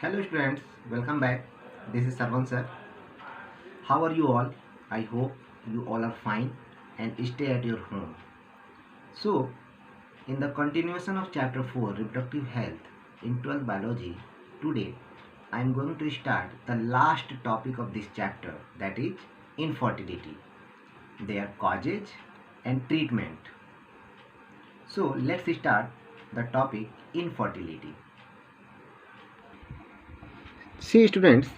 Hello students, welcome back. This is Sarvan sir. How are you all? I hope you all are fine and stay at your home. So, in the continuation of chapter 4 reproductive health in 12th biology, today I am going to start the last topic of this chapter, that is infertility, their causes and treatment. So, let's start the topic infertility. See students,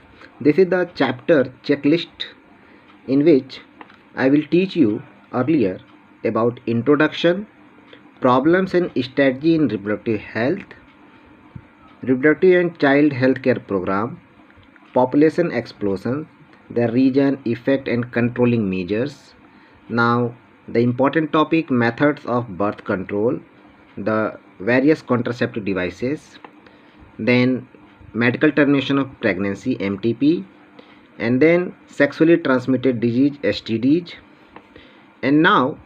this is the chapter checklist in which I will teach you earlier about introduction, problems and strategy in reproductive health, reproductive and child health care program, population explosion, the region, effect and controlling measures. Now the important topic, methods of birth control, the various contraceptive devices, then medical termination of pregnancy MTP, and then sexually transmitted disease STDs. And now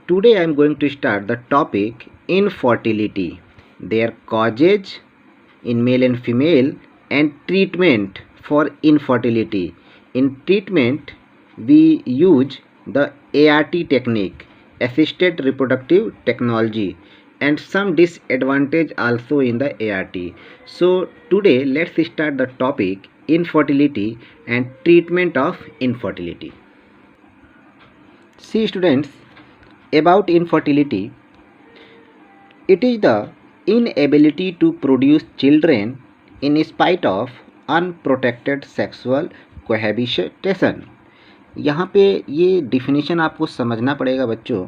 today I am going to start the topic infertility, their causes in male and female, and treatment for infertility. In treatment we use the ART technique, assisted reproductive technology, and some disadvantage also in the ART. So today let's start the topic infertility and treatment of infertility. See students, about infertility, it is the inability to produce children in spite of unprotected sexual cohabitation. यहाँ पे ये definition आपको समझना पड़ेगा बच्चों।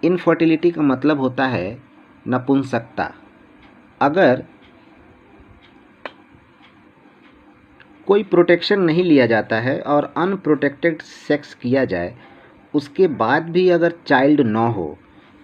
Infertility का मतलब होता है नपुंसकता। अगर कोई प्रोटेक्शन नहीं लिया जाता है और अनप्रोटेक्टेड सेक्स किया जाए, उसके बाद भी अगर चाइल्ड ना हो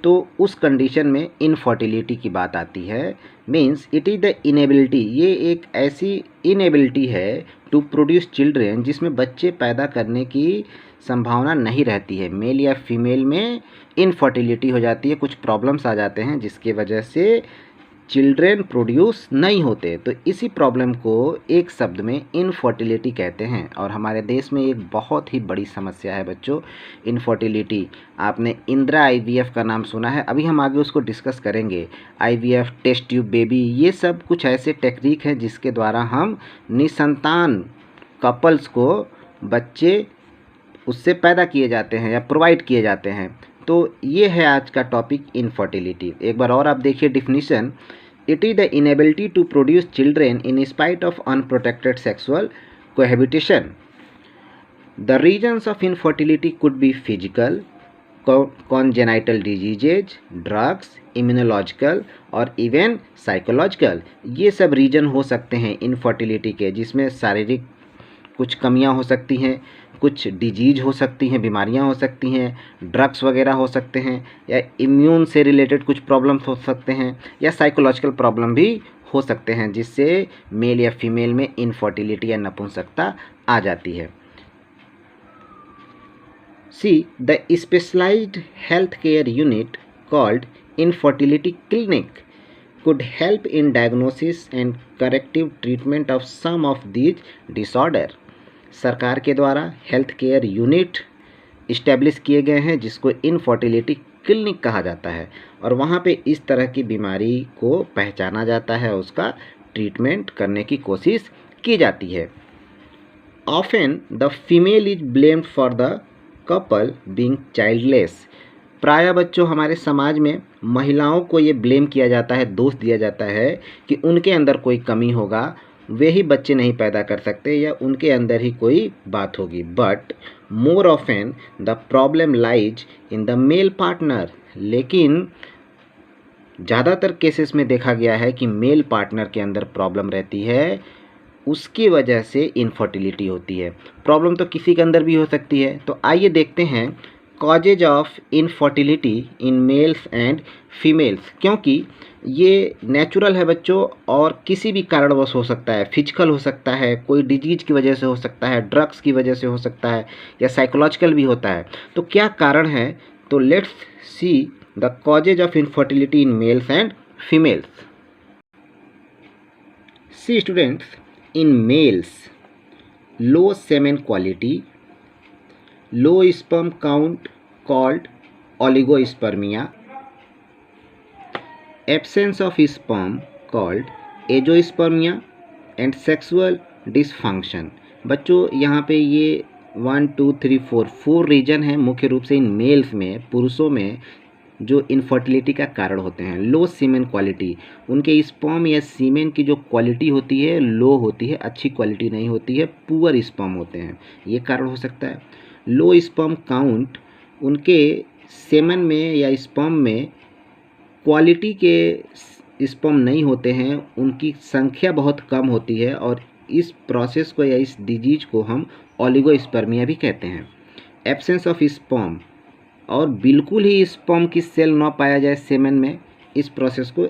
तो उस कंडीशन में इनफर्टिलिटी की बात आती है। Means it is the inability, ये एक ऐसी इनेबिलिटी है टू प्रोड्यूस चिल्ड्रेन जिसमें बच्चे पैदा करने की संभावना नहीं रहती है। मेल या फीमेल में इनफर्टिलिटी हो जाती है, कुछ प्रॉब्लम्स आ जाते हैं जिसके वजह से चिल्ड्रेन प्रोड्यूस नहीं होते। तो इसी प्रॉब्लम को एक शब्द में इनफर्टिलिटी कहते हैं और हमारे देश में एक बहुत ही बड़ी समस्या है बच्चों इनफर्टिलिटी। आपने इंदिरा IVF का नाम सुना है, अभी हम आगे उसको डिस्कस करेंगे। IVF, टेस्ट ट्यूब बेबी, ये सब कुछ ऐसे टेक्निक हैं जिसके द्वारा हम निसंतान कपल्स को बच्चे उससे पैदा किए जाते हैं या प्रोवाइड किए जाते हैं। तो ये है आज का टॉपिक इनफर्टिलिटी। एक बार और आप देखिए definition, it is the inability to produce children in spite of unprotected sexual cohabitation. The reasons of infertility could be physical, congenital diseases, drugs, immunological और इवन साइकोलॉजिकल। ये सब रीजन हो सकते हैं इनफर्टिलिटी के, जिसमें शारीरिक कुछ कमियां हो सकती हैं, कुछ डिजीज हो सकती हैं, बीमारियां हो सकती हैं, ड्रग्स वगैरह हो सकते हैं, या इम्यून से रिलेटेड कुछ प्रॉब्लम्स हो सकते हैं, या साइकोलॉजिकल प्रॉब्लम भी हो सकते हैं जिससे मेल या फीमेल में इनफर्टिलिटी या नपुंसकता आ जाती है। See the specialized health care unit called infertility clinic could help in diagnosis and corrective treatment of some of these disorder। सरकार के द्वारा हेल्थ केयर यूनिट इस्टेब्लिश किए गए हैं जिसको इनफर्टिलिटी क्लिनिक कहा जाता है और वहाँ पे इस तरह की बीमारी को पहचाना जाता है, उसका ट्रीटमेंट करने की कोशिश की जाती है। Often the female is blamed for the couple being childless. प्रायः बच्चों हमारे समाज में महिलाओं को ये ब्लेम किया जाता है, दोष दिया जाता है कि उनके अंदर कोई कमी होगा, वे ही बच्चे नहीं पैदा कर सकते या उनके अंदर ही कोई बात होगी। But more often the problem lies in the male partner. लेकिन ज़्यादातर केसेस में देखा गया है कि मेल पार्टनर के अंदर प्रॉब्लम रहती है, उसकी वजह से इनफर्टिलिटी होती है। प्रॉब्लम तो किसी के अंदर भी हो सकती है। तो आइए देखते हैं causes of infertility in males and females, क्योंकि ये नेचुरल है बच्चों और किसी भी कारणवश हो सकता है। फिजिकल हो सकता है, कोई डिजीज की वजह से हो सकता है, ड्रग्स की वजह से हो सकता है, या साइकोलॉजिकल भी होता है। तो क्या कारण है? तो let's see the causes of infertility in males and females. See students, in males, low semen quality, low sperm count called oligospermia, absence of sperm called azoospermia and sexual dysfunction. बच्चों यहाँ पे ये 1 2 3 4 रीजन है मुख्य रूप से in males में, पुरुषों में, जो इनफर्टिलिटी का कारण होते हैं। लो सीमेन क्वालिटी, उनके स्पर्म या सीमेन की जो क्वालिटी होती है लो होती है, अच्छी क्वालिटी नहीं होती है, पुअर स्पर्म होते हैं, ये कारण हो सकता है। लो स्पर्म काउंट, उनके सेमन में या स्पर्म में क्वालिटी के स्पर्म नहीं होते हैं, उनकी संख्या बहुत कम होती है, और इस प्रोसेस को या इस डिजीज को हम ओलिगोस्पर्मिया भी कहते हैं। एब्सेंस ऑफ स्पर्म, और बिल्कुल ही स्पर्म की सेल न पाया जाए सेमेन में, इस प्रोसेस को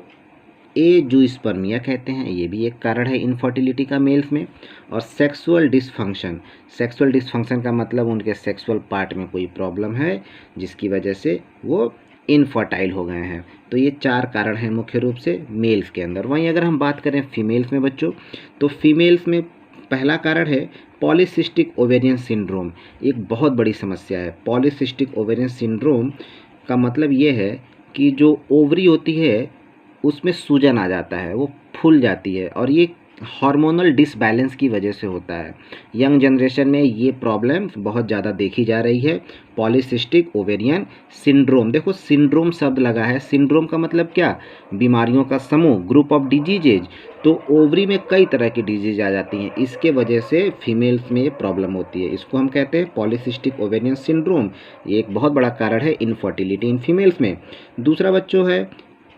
एजोस्पर्मिया कहते हैं, ये भी एक कारण है इनफर्टिलिटी का मेल्स में। और सेक्सुअल डिसफंक्शन, सेक्सुअल डिसफंक्शन का मतलब उनके सेक्सुअल पार्ट में कोई प्रॉब्लम है जिसकी वजह से वो इनफर्टाइल हो गए हैं। तो ये 4 कारण हैं मुख्य रूप से मेल्स के अंदर। वहीं अगर हम बात करें फीमेल्स में बच्चों, तो फीमेल्स में पहला कारण है पॉलीसिस्टिक ओवेरियन सिंड्रोम। एक बहुत बड़ी समस्या है पॉलीसिस्टिक ओवेरियन सिंड्रोम का मतलब ये है कि जो ओवरी होती है उसमें सूजन आ जाता है, वो फूल जाती है, और ये हार्मोनल डिसबैलेंस की वजह से होता है। यंग जनरेशन में ये प्रॉब्लम बहुत ज़्यादा देखी जा रही है, पॉलीसिस्टिक ओवेरियन सिंड्रोम। देखो सिंड्रोम शब्द लगा है, सिंड्रोम का मतलब क्या, बीमारियों का समूह, ग्रुप ऑफ डिजीजेज। तो ओवरी में कई तरह की डिजीज आ जाती हैं, इसके वजह से फीमेल्स में ये प्रॉब्लम होती है, इसको हम कहते हैं पॉलीसिस्टिक ओवेरियन सिंड्रोम। ये एक बहुत बड़ा कारण है इनफर्टिलिटी इन फीमेल्स में। दूसरा बच्चों है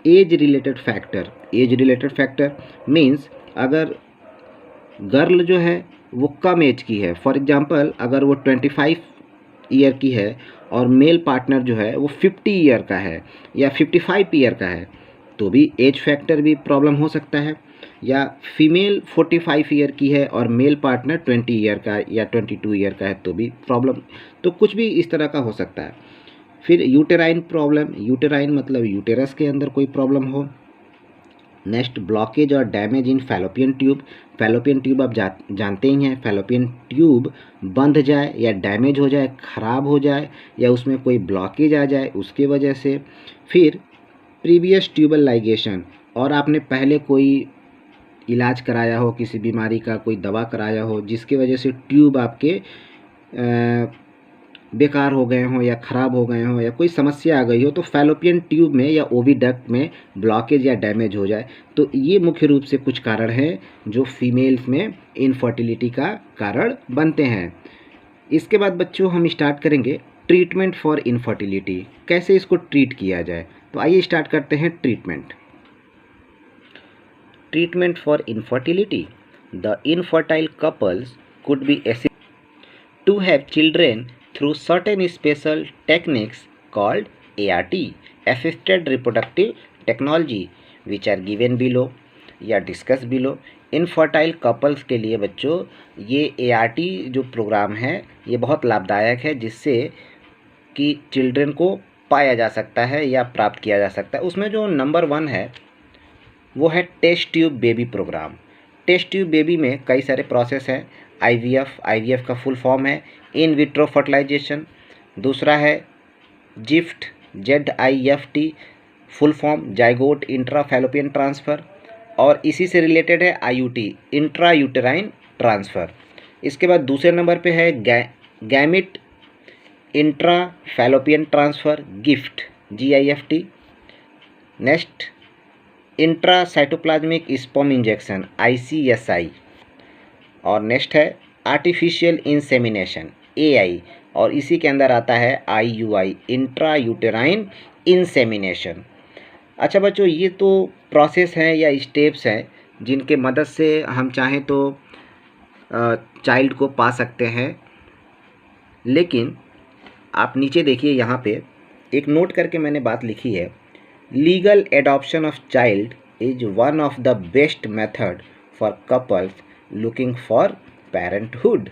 age related factor. Age related factor means अगर गर्ल जो है वो कम एज की है, फॉर एग्जांपल अगर वो 25 ईयर की है और मेल पार्टनर जो है वो 50 ईयर का है या 55 ईयर का है, तो भी एज फैक्टर भी प्रॉब्लम हो सकता है। या फीमेल 45 ईयर की है और मेल पार्टनर 20 ईयर का या 22 ईयर का है, तो भी प्रॉब्लम, तो कुछ भी इस तरह का हो सकता है। फिर यूटेराइन प्रॉब्लम, यूटेराइन मतलब यूटेरस के अंदर कोई प्रॉब्लम हो। नेक्स्ट ब्लॉकेज और damage in fallopian tube. Fallopian tube आप जानते ही हैं, फैलोपियन ट्यूब बंध जाए या डैमेज हो जाए, ख़राब हो जाए, या उसमें कोई ब्लॉकेज आ जाए उसके वजह से। फिर प्रीवियस ट्यूबल लाइगेशन, और आपने पहले कोई इलाज कराया हो, किसी बीमारी का कोई दवा कराया हो जिसकी वजह से ट्यूब आपके बेकार हो गए हों या ख़राब हो गए हों या कोई समस्या आ गई हो, तो फैलोपियन ट्यूब में या ओविडक्ट में ब्लॉकेज या डैमेज हो जाए। तो ये मुख्य रूप से कुछ कारण हैं जो फीमेल्स में इनफर्टिलिटी का कारण बनते हैं। इसके बाद बच्चों हम स्टार्ट करेंगे ट्रीटमेंट फॉर इनफर्टिलिटी, कैसे इसको ट्रीट किया जाए। तो आइए स्टार्ट करते हैं treatment. Treatment for infertility, the infertile couples could be assisted to have children through certain special techniques called ART, assisted reproductive technology, which are given below या discuss below. Infertile couples के लिए बच्चों ये ART जो programme है ये बहुत लाभदायक है, जिससे कि चिल्ड्रन को पाया जा सकता है या प्राप्त किया जा सकता है। उसमें जो नंबर 1 है वो है test tube baby program. Test tube baby में कई सारे प्रोसेस हैं। IVF का फुल फॉर्म है इन विट्रो फर्टिलाइजेशन। दूसरा है GIFT, ZIFT, full form zygote intra fallopian transfer. और इसी से रिलेटेड है IUT, इंट्रा यूटेराइन ट्रांसफ़र। इसके बाद दूसरे नंबर पे है gamete intra fallopian transfer, gift, GIFT। Next intra cytoplasmic sperm injection, ICSI। और नेक्स्ट है आर्टिफिशियल इंसेमिनेशन, AI, और इसी के अंदर आता है IUI, इंट्रा यूटेराइन इंसेमिनेशन। अच्छा बच्चों, ये तो प्रोसेस हैं या स्टेप्स हैं जिनके मदद से हम चाहें तो चाइल्ड को पा सकते हैं। लेकिन आप नीचे देखिए, यहाँ पे एक नोट करके मैंने बात लिखी है, legal adoption of child is one of the best method for couples looking for parenthood.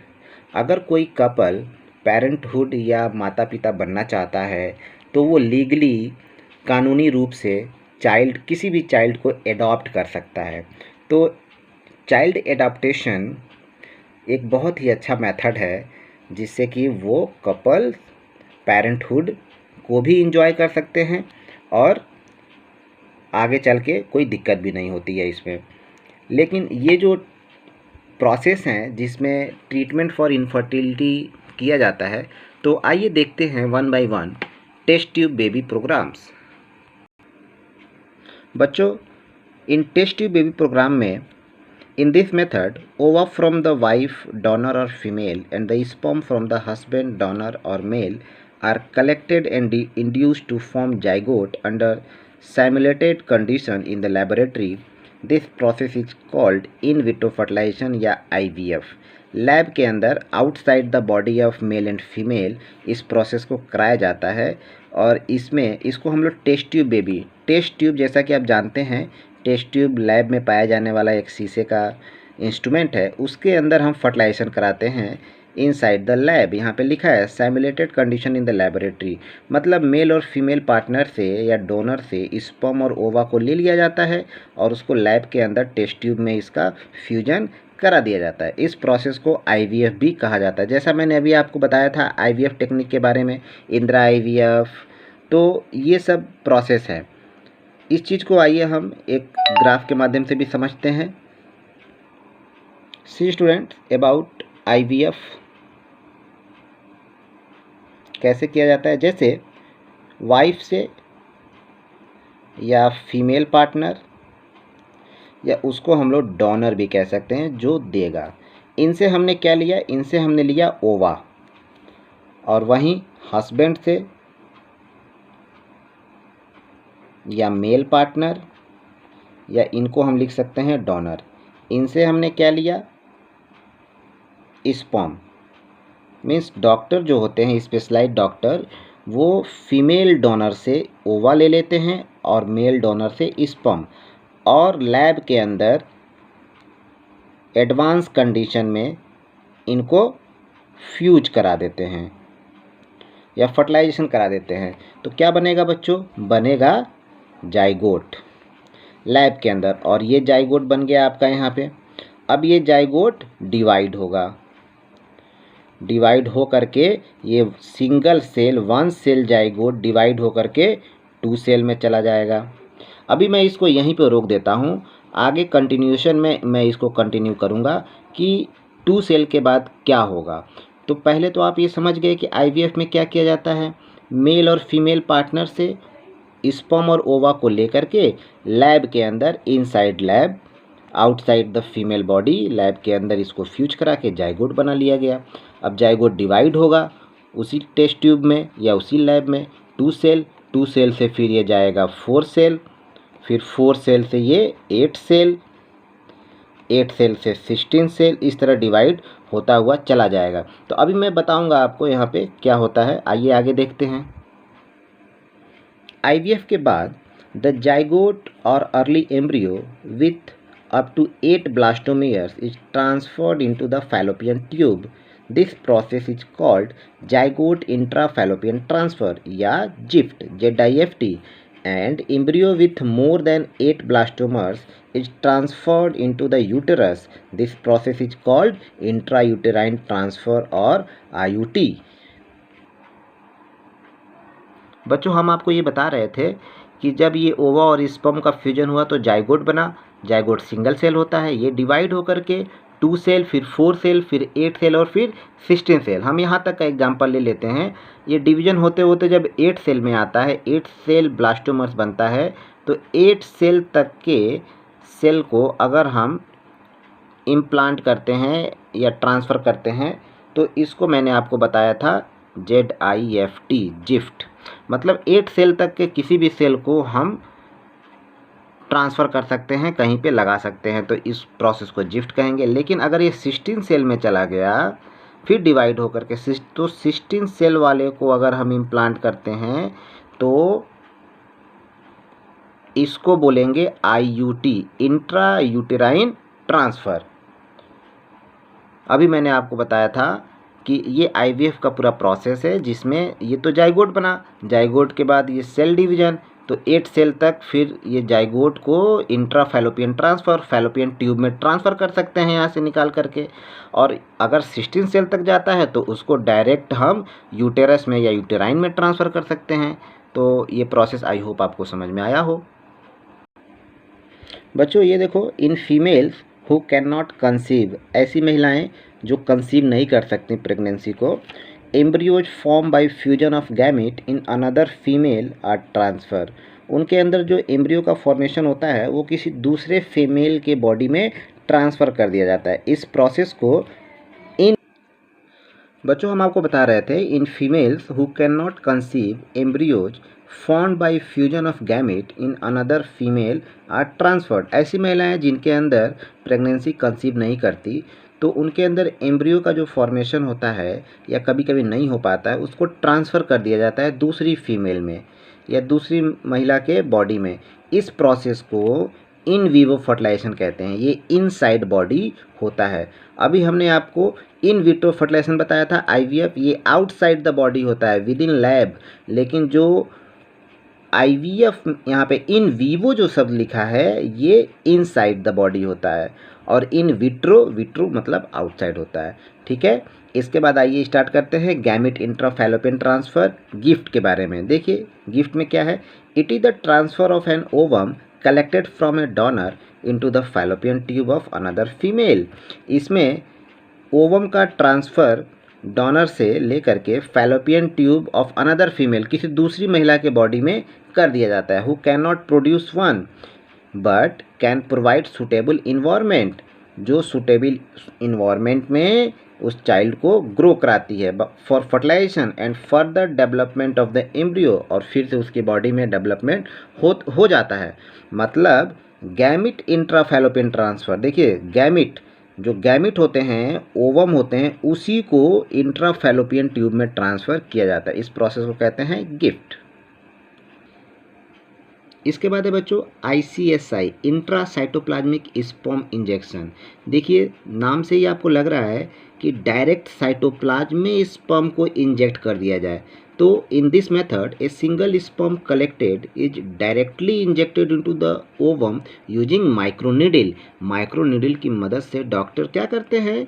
अगर कोई कपल पेरेंटहुड या माता पिता बनना चाहता है तो वो लीगली, कानूनी रूप से किसी भी चाइल्ड को एडॉप्ट कर सकता है। तो चाइल्ड एडाप्टेशन एक बहुत ही अच्छा मेथड है जिससे कि वो कपल पेरेंटहुड को भी इंजॉय कर सकते हैं और आगे चल के कोई दिक्कत भी नहीं होती है इसमें। लेकिन ये जो प्रोसेस हैं जिसमें ट्रीटमेंट फॉर इनफर्टिलिटी किया जाता है, तो आइए देखते हैं one by one test tube baby programs. बच्चों, इन टेस्ट ट्यूब बेबी प्रोग्राम में in this method, ova from the wife donor or female and the sperm from the husband donor or male are collected and induced to form zygote under simulated condition in the laboratory. This process is called in vitro fertilization या IVF। Lab के अंदर outside the body of male and female इस process को कराया जाता है और इसको हम लोग टेस्ट ट्यूब जैसा कि आप जानते हैं, टेस्ट ट्यूब लैब में पाया जाने वाला एक शीशे का इंस्ट्रूमेंट है, उसके अंदर हम फर्टिलाइजेशन कराते हैं इनसाइड द लैब। यहाँ पे लिखा है simulated condition in the laboratory, मतलब मेल और फीमेल पार्टनर से या डोनर से स्पर्म और ओवा को ले लिया जाता है और उसको लैब के अंदर टेस्ट ट्यूब में इसका फ्यूजन करा दिया जाता है। इस प्रोसेस को IVF भी कहा जाता है। जैसा मैंने अभी आपको बताया था IVF टेक्निक के बारे में, इंदिरा IVF, तो ये सब प्रोसेस है। इस चीज़ को आइए हम एक ग्राफ के माध्यम से भी समझते हैं। सी स्टूडेंट्स, अबाउट IVF कैसे किया जाता है। जैसे वाइफ से या फीमेल पार्टनर या उसको हम लोग डोनर भी कह सकते हैं जो देगा, इनसे हमने क्या लिया, इनसे हमने लिया ओवा, और वहीं हस्बैंड से या मेल पार्टनर या इनको हम लिख सकते हैं डोनर, इनसे हमने क्या लिया, स्पर्म। मीन्स डॉक्टर जो होते हैं स्पेशलाइज्ड डॉक्टर, वो फीमेल डोनर से ओवा ले लेते हैं और मेल डोनर से स्पर्म, और लैब के अंदर एडवांस कंडीशन में इनको फ्यूज करा देते हैं या फर्टिलाइजेशन करा देते हैं। तो क्या बनेगा बच्चों, बनेगा जाइगोट लैब के अंदर, और ये जाइगोट बन गया आपका यहाँ पे। अब ये जाइगोट डिवाइड होगा, डिवाइड हो करके ये single cell 1 cell zygote divide हो करके 2 सेल में चला जाएगा। अभी मैं इसको यहीं पे रोक देता हूँ, आगे कंटिन्यूशन में मैं इसको कंटिन्यू करूँगा कि 2 सेल के बाद क्या होगा। तो पहले तो आप ये समझ गए कि IVF में क्या किया जाता है, मेल और फीमेल पार्टनर से स्पर्म और ओवा को लेकर के लैब के अंदर, inside lab outside the female body, lab के अंदर इसको फ्यूज करा के जाइगोट बना लिया गया। अब जाइगोट डिवाइड होगा उसी टेस्ट ट्यूब में या उसी लैब में 2 सेल, 2 सेल से फिर ये जाएगा 4 सेल, फिर 4 सेल से ये 8 सेल, 8 सेल से 16 सेल, इस तरह डिवाइड होता हुआ चला जाएगा। तो अभी मैं बताऊंगा आपको यहाँ पे क्या होता है, आइए आगे देखते हैं। IVF के बाद द जाइगोट और early embryo with up to 8 blastomeres is transferred into the fallopian tube. This process is called zygote intrafallopian transfer या GIFT, ZIFT, and embryo with more than 8 blastomers is transferred into the uterus. This process is called intrauterine transfer और IUT. बच्चों, हम आपको ये बता रहे थे कि जब ये ओवा और स्पर्म का फ्यूजन हुआ तो जाइगोट बना। जाइगोट सिंगल सेल होता है, ये डिवाइड होकर के 2 सेल, फिर 4 सेल, फिर 8 सेल और फिर 16 सेल। हम यहाँ तक का एग्जांपल ले लेते हैं। ये डिवीजन होते होते जब 8 सेल में आता है, 8 सेल ब्लास्टोमर्स बनता है, तो 8 सेल तक के सेल को अगर हम इम्प्लांट करते हैं या ट्रांसफ़र करते हैं, तो इसको मैंने आपको बताया था ZIFT, जिफ्ट। मतलब 8 सेल तक के किसी भी सेल को हम ट्रांसफ़र कर सकते हैं, कहीं पे लगा सकते हैं, तो इस प्रोसेस को जिफ्ट कहेंगे। लेकिन अगर ये 16 सेल में चला गया फिर डिवाइड होकर के, तो 16 सेल वाले को अगर हम इम्प्लांट करते हैं तो इसको बोलेंगे IUT, इंट्रा यूटेराइन ट्रांसफ़र। अभी मैंने आपको बताया था कि ये IVF का पूरा प्रोसेस है जिसमें ये तो जाइगोट बना, जाइगोट के बाद ये सेल डिवीज़न, तो 8 सेल तक फिर ये जाइगोट को intra fallopian transfer, fallopian tube में ट्रांसफ़र कर सकते हैं यहाँ से निकाल करके। और अगर 16 सेल तक जाता है तो उसको डायरेक्ट हम यूटेरस में या यूटेराइन में ट्रांसफ़र कर सकते हैं। तो ये प्रोसेस आई होप आपको समझ में आया हो। बच्चों ये देखो, in females who can not conceive, ऐसी महिलाएं जो कंसीव नहीं कर सकती प्रेगनेंसी को, embryos form by fusion of gamete in another female are transfer, उनके अंदर जो एम्ब्रियो का फॉर्मेशन होता है वो किसी दूसरे फीमेल के बॉडी में ट्रांसफ़र कर दिया जाता है। इस प्रोसेस को बच्चों हम आपको बता रहे थे, in females who can not conceive embryos formed by fusion of gamete in another female are transferred, ऐसी महिलाएं जिनके अंदर प्रेगनेंसी कंसीव नहीं करती तो उनके अंदर एम्ब्रियो का जो फॉर्मेशन होता है या कभी कभी नहीं हो पाता है उसको ट्रांसफ़र कर दिया जाता है दूसरी फीमेल में या दूसरी महिला के बॉडी में। इस प्रोसेस को इन वीवो फर्टिलाइजेशन कहते हैं। ये इनसाइड बॉडी होता है। अभी हमने आपको इन विट्रो फर्टिलाइजेशन बताया था, आईवीएफ, ये आउटसाइड द बॉडी होता है, विद इन लैब। लेकिन जो आईवीएफ यहाँ पे इन वीवो जो शब्द लिखा है ये इनसाइड द बॉडी होता है, और इन विट्रो, विट्रो मतलब आउटसाइड होता है। ठीक है, इसके बाद आइए स्टार्ट करते हैं gamete intra fallopian transfer, gift के बारे में। देखिए गिफ्ट में क्या है, it is the transfer of an ovum collected from A donor into the fallopian tube of another female. इसमें ओवम का ट्रांसफ़र डोनर से लेकर के fallopian tube of another female, किसी दूसरी महिला के बॉडी में कर दिया जाता है। Who can not produce one but can provide suitable environment, जो सूटेबल इन्वायरमेंट में उस चाइल्ड को ग्रो कराती है for fertilization and further development of the embryo, और फिर से उसकी बॉडी में डेवलपमेंट हो जाता है। मतलब गैमिट इंट्रा फैलोपियन ट्रांसफ़र, देखिए गैमिट, जो गैमिट होते हैं, ओवम होते हैं, उसी को इंट्रा फैलोपियन ट्यूब में ट्रांसफ़र किया जाता है। इस प्रोसेस को कहते हैं गिफ्ट। इसके बाद है बच्चों ICSI, intra cytoplasmic sperm injection. देखिए नाम से ही आपको लग रहा है कि डायरेक्ट साइटोप्लाज्म में स्पर्म को इंजेक्ट कर दिया जाए। तो in this method a single sperm collected is directly injected into the ovum using microneedle. Microneedle की मदद से डॉक्टर क्या करते हैं,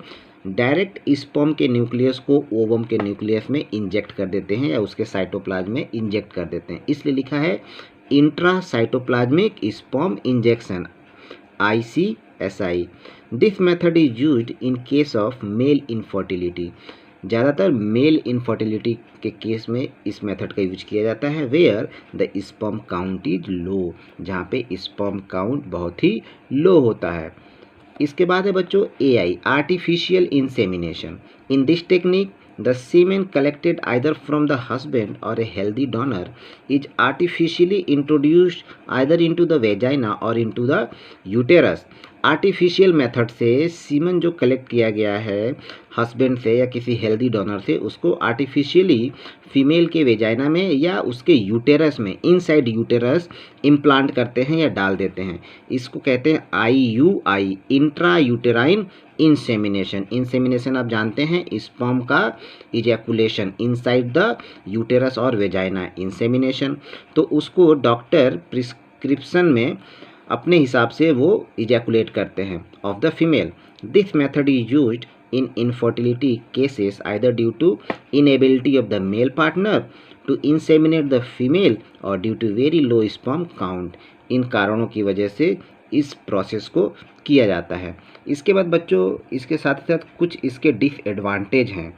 डायरेक्ट स्पर्म के न्यूक्लियस को ओवम के न्यूक्लियस में इंजेक्ट कर देते हैं या उसके साइटोप्लाज्म में इंजेक्ट कर देते हैं। इसलिए लिखा है intra cytoplasmic sperm injection, ICSI। This method is used in case of male infertility. ज़्यादातर मेल इनफर्टिलिटी के केस में इस मेथड का यूज किया जाता है। Where the sperm count is low, जहाँ पे स्पर्म काउंट बहुत ही लो होता है। इसके बाद है बच्चों AI, artificial insemination. In this technique the semen collected either from the husband or a healthy donor is artificially introduced either into the vagina or into the uterus। Artificial method से semen जो collect किया गया है husband से या किसी healthy donor से, उसको आर्टिफिशियली फीमेल के वेजाइना में या उसके यूटेरस में, इनसाइड यूटेरस इम्प्लांट करते हैं या डाल देते हैं। इसको कहते हैं IUI, intra uterine insemination. Insemination आप जानते हैं, स्पर्म का इजैकुलेशन इनसाइड द यूटेरस और वेजाइना, इंसेमिनेशन। तो उसको डॉक्टर प्रिस्क्रिप्शन में अपने हिसाब से वो इजैकुलेट करते हैं of the female. This method is used in infertility cases either due to inability of the male partner to inseminate the female or due to very low sperm count। इन कारणों की वजह से इस प्रोसेस को किया जाता है। इसके बाद बच्चों इसके साथ ही साथ कुछ इसके डिसएडवांटेज हैं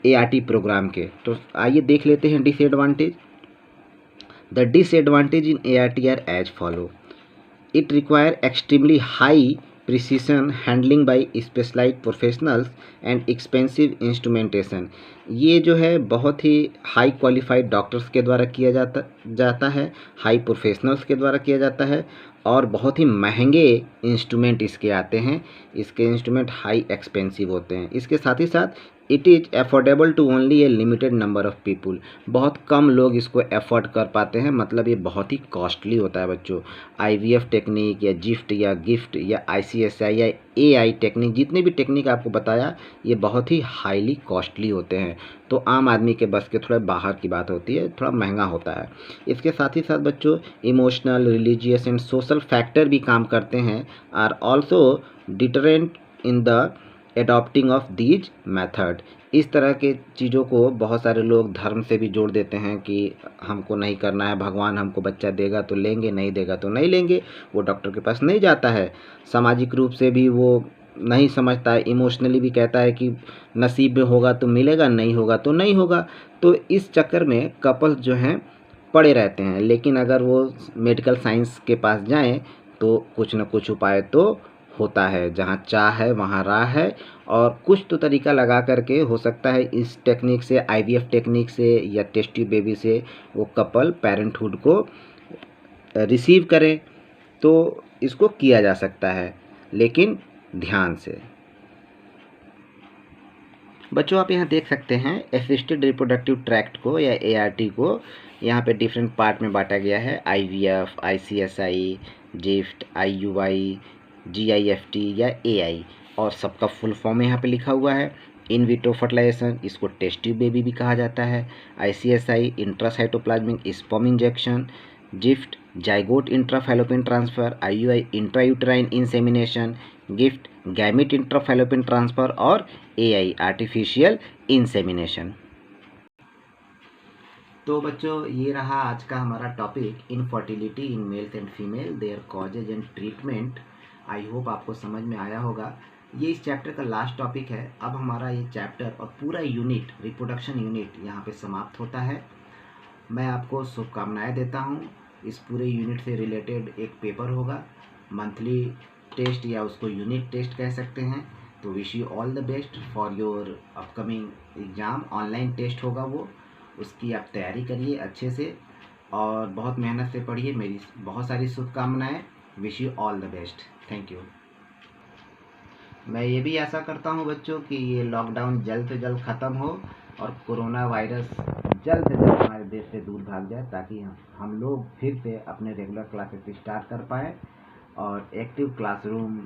ART प्रोग्राम के, तो आइए देख लेते हैं disadvantage. The disadvantage in ART are as follow. It require extremely high precision handling by specialized professionals and expensive instrumentation. ये जो है बहुत ही हाई क्वालिफाइड डॉक्टर्स के द्वारा किया जाता है, हाई प्रोफेशनल्स के द्वारा किया जाता है, और बहुत ही महंगे इंस्ट्रूमेंट इसके आते हैं। इसके इंस्ट्रूमेंट हाई एक्सपेंसिव होते हैं। इसके साथ ही साथ it is affordable to only a limited number of people. बहुत कम लोग इसको अफोर्ड कर पाते हैं, मतलब ये बहुत ही कॉस्टली होता है बच्चों। आईवीएफ टेक्निक या जिफ्ट या गिफ्ट या आईसीएसआई या एआई टेक्निक, जितने भी टेक्निक आपको बताया, ये बहुत ही हाईली कॉस्टली होते हैं। तो आम आदमी के बस के थोड़ा बाहर की बात होती है, थोड़ा महंगा होता है। इसके साथ ही साथ बच्चों emotional, religious and social factor भी काम करते हैं, are also deterrent in the adopting of these method. इस तरह के चीज़ों को बहुत सारे लोग धर्म से भी जोड़ देते हैं कि हमको नहीं करना है, भगवान हमको बच्चा देगा तो लेंगे, नहीं देगा तो नहीं लेंगे, वो डॉक्टर के पास नहीं जाता है। सामाजिक रूप से भी वो नहीं समझता है, इमोशनली भी कहता है कि नसीब में होगा तो मिलेगा, नहीं होगा तो नहीं होगा। तो इस चक्कर में कपल्स जो हैं पड़े रहते हैं। लेकिन अगर वो मेडिकल साइंस के पास जाएं तो कुछ न कुछ उपाय तो होता है, जहाँ चाह है वहाँ राह है। और कुछ तो तरीका लगा करके हो सकता है इस टेक्निक से, आईवीएफ टेक्निक से या टेस्ट ट्यूब बेबी से वो कपल पेरेंटहुड को रिसीव करें। तो इसको किया जा सकता है, लेकिन ध्यान से। बच्चों आप यहाँ देख सकते हैं असिस्टेड रिप्रोडक्टिव ट्रैक्ट को या एआरटी को यहाँ पे डिफरेंट पार्ट में बांटा गया है। IVF, ICSI, ZIFT, IUI, GIFT या एआई, और सबका फुल फॉर्म यहाँ पे लिखा हुआ है। इन विट्रो फर्टिलाइजेशन, इसको टेस्ट ट्यूब बेबी भी कहा जाता है। ICSI intracytoplasmic sperm injection, ZIFT zygote intrafallopian transfer, IUI intrauterine insemination, GIFT gamete intrafallopian transfer और एआई आर्टिफिशियल इंसेमिनेशन। तो बच्चों ये रहा आज का हमारा topic, infertility in males and female, their causes and treatment. I hope आपको समझ में आया होगा। ये इस चैप्टर का लास्ट टॉपिक है। अब हमारा ये चैप्टर और पूरा यूनिट, रिप्रोडक्शन यूनिट, यहाँ पे समाप्त होता है। मैं आपको शुभकामनाएं देता हूँ। इस पूरे यूनिट से रिलेटेड एक पेपर होगा, मंथली टेस्ट या उसको यूनिट टेस्ट कह सकते हैं। तो wish you all the best for your upcoming exam. Online test होगा वो, उसकी आप तैयारी करिए अच्छे से और बहुत मेहनत से पढ़िए। मेरी बहुत सारी शुभकामनाएं। Wish you all the best. Thank you. मैं ये भी आशा करता हूँ बच्चों कि ये लॉकडाउन जल्द से जल्द ख़त्म हो और कोरोना वायरस जल्द से जल्द हमारे देश से दूर भाग जाए, ताकि हम लोग फिर से अपने रेगुलर क्लासेस स्टार्ट कर पाएँ और एक्टिव क्लासरूम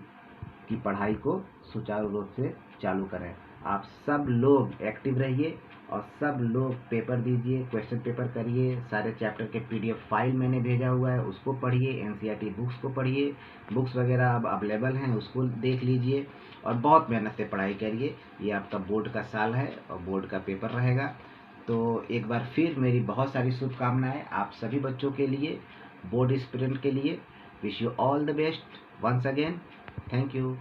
की पढ़ाई को सुचारू रूप से चालू करें। आप सब लोग एक्टिव रहिए और सब लोग पेपर दीजिए, क्वेश्चन पेपर करिए। सारे चैप्टर के पीडीएफ फाइल मैंने भेजा हुआ है, उसको पढ़िए। एनसीईआरटी बुक्स को पढ़िए, बुक्स वगैरह अब अवेलेबल हैं, उसको देख लीजिए और बहुत मेहनत से पढ़ाई करिए। ये आपका बोर्ड का साल है और बोर्ड का पेपर रहेगा। तो एक बार फिर मेरी बहुत सारी शुभकामनाएं आप सभी बच्चों के लिए, बोर्ड स्टूडेंट के लिए। Wish you all the best once again. Thank you.